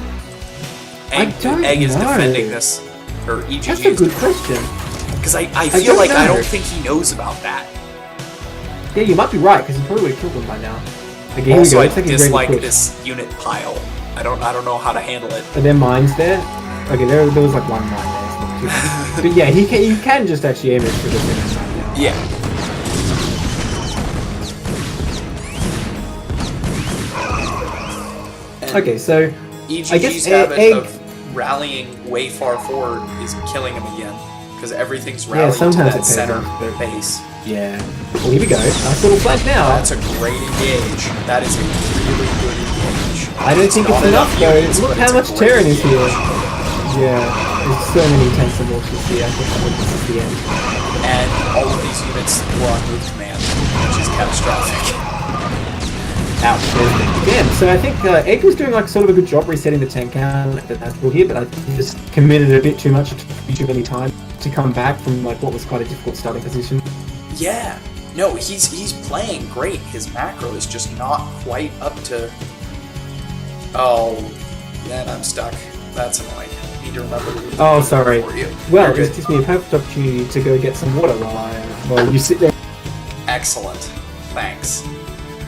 Egg is defending this, or eGG? That's a good question. Because I feel like I don't think he knows about that. Yeah, you might be right, because he probably would have killed them by now. Okay, also, I dislike this unit pile. I don't know how to handle it. Are there mines there? Okay, there was like 1 mine there. But yeah, he can just actually aim it for this right now. Yeah. Okay, so eGG's habit of rallying way far forward is killing him again, because everything's rallying to that center base. Yeah. Well, here we go. Nice little flank now. That's a great engage. That is a really good engage. I don't think it's enough though. Look how much Terran is here. Yeah. There's so many tanks and mortars here. I think this is the end. And all of these units were on move command, which is catastrophic. Ouch. Damn, so I think Egg was doing like sort of a good job resetting the tank count at the natural here, but I think he just committed a bit too much to too many time to come back from like what was quite a difficult starting position. Yeah. No, he's playing great. His macro is just not quite up to. Oh, man, I'm stuck. That's annoying. I need to remember to leave. Oh, sorry. Well, this gives me a perfect opportunity to go get some water while you sit there. Excellent. Thanks.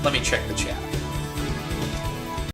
Let me check the chat.